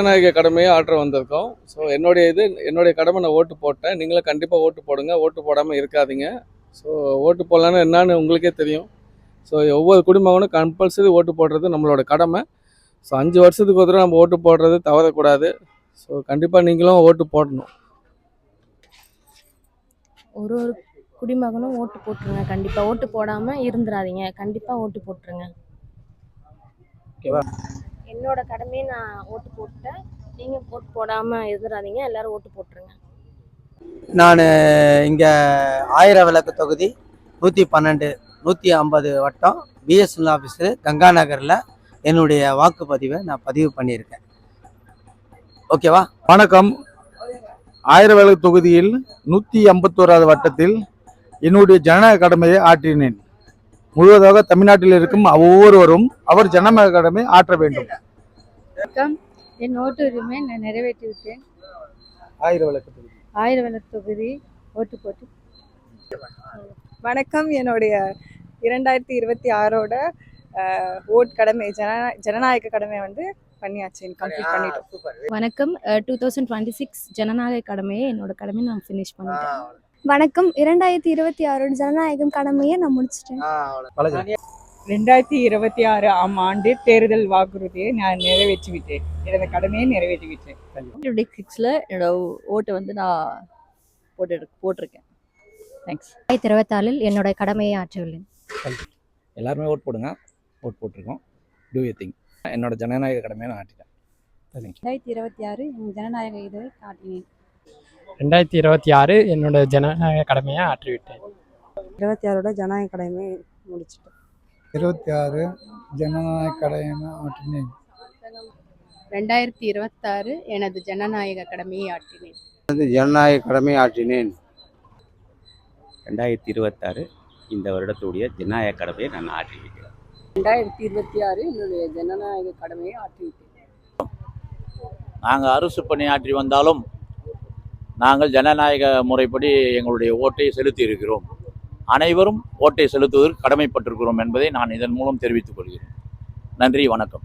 ஜனநாயக கடமையை ஆற்ற வந்திருக்கோம். ஸோ என்னுடைய கடமை, நான் ஓட்டு போட்டேன். நீங்களும் கண்டிப்பாக ஓட்டு போடுங்க. ஓட்டு போடாமல் இருக்காதீங்க. ஸோ ஓட்டு போடலான்னு என்னன்னு உங்களுக்கே தெரியும். ஸோ ஒவ்வொரு குடிமகனும் கம்பல்சரி ஓட்டு போடுறது நம்மளோட கடமை. ஸோ 5 வருஷத்துக்கு ஒரு தடவை நம்ம ஓட்டு போடுறது தவறக்கூடாது. ஸோ கண்டிப்பாக நீங்களும் ஓட்டு போடணும். ஒரு ஒரு குடிமகனும் ஓட்டு போட்டுருங்க. கண்டிப்பாக ஓட்டு போடாமல் இருந்துடாதீங்க. கண்டிப்பாக ஓட்டு போட்டுருங்க. ஓகேவா? என்னோட கடமையை நான் ஓட்டு போட்டேன். நீங்கள் ஓட்டு போடாமல் இருந்துடாதீங்க. எல்லாரும் ஓட்டு போட்டுருங்க. நான் இங்கே ஆயிரம் விளக்கு தொகுதி 112 150 வட்டம் பிஎஸ்என்எல் ஆஃபீஸு கங்கா நகரில் என்னுடைய வாக்குப்பதிவை நான் பதிவு பண்ணியிருக்கேன். ஓகேவா? வணக்கம். ஆயிரம் விளக்கு தொகுதியில் 151வது வட்டத்தில் என்னுடைய ஜனநாயக கடமையை ஆற்றினேன். முழுவதாக தமிழ்நாட்டில் இருக்கும் ஒவ்வொருவரும் அவர் ஜனநாயக கடமை ஆற்ற வேண்டும். வணக்கம். என் ஓட்டு உரிமை நான் நிறைவேற்றி விட்டேன். ஆயிரம் விளக்கு தொகுதி ஓட்டு போட்டு. வணக்கம். என்னுடைய 2026ஓட ஓட் கடமை ஜனநாயக கடமை பண்ணியாச்சு, கம்ப்ளீட் பண்ணிட்டோம். வணக்கம். 2026 ஜனநாயக கடமையை என்னோட கடமையை நான் ஃபினிஷ் பண்ணிட்டேன். வணக்கம். 2026 ஜனநாயகம் கடமையை நான் முடிச்சிட்டேன். 2026ஆம் ஆண்டு தேர்தல் வாக்குறுதியை நான் நிறைவேற்றி விட்டேன். எனது கடமையை நிறைவேற்றி விட்டேன். 2026 என்னோட ஓட்டை நான் போட்டிருக்கேன். தேங்க்ஸ். 2024 என்னோட கடமையை ஆற்றவில்லை. எல்லாருமே ஓட் போடுங்க. ஓட் போட்டிருக்கோம். Do you think. என்னோட ஜனநாயக கடமையை நான் ஆற்றிட்டேன். 2026 என் ஜனநாயக இதை காட்டினேன். 2026 என்னோட ஜனநாயக கடமையை ஆற்றிவிட்டேன். 26ஓட ஜனநாயக கடமையை முடிச்சிட்டேன். 26 ஜனநாயக கடமை ஆற்றினேன். 2026 எனது ஜனநாயக கடமையை ஆற்றினேன். ஜனநாயக கடமை ஆற்றினேன். 2026 இந்த வருடத்துடைய ஜனநாயக கடமையை நான் ஆற்றிவிட்டேன். 2026 என்னுடைய ஜனநாயக கடமையை ஆற்றிவிட்டேன். நாங்கள் அரசு பணியாற்றி வந்தாலும் நாங்கள் ஜனநாயக முறைப்படி எங்களுடைய ஓட்டை செலுத்தி இருக்கிறோம். அனைவரும் ஓட்டை செலுத்துவதற்கு கடமைப்பட்டிருக்கிறோம் என்பதை நான் இதன் மூலம் தெரிவித்துக் கொள்கிறேன். நன்றி, வணக்கம்.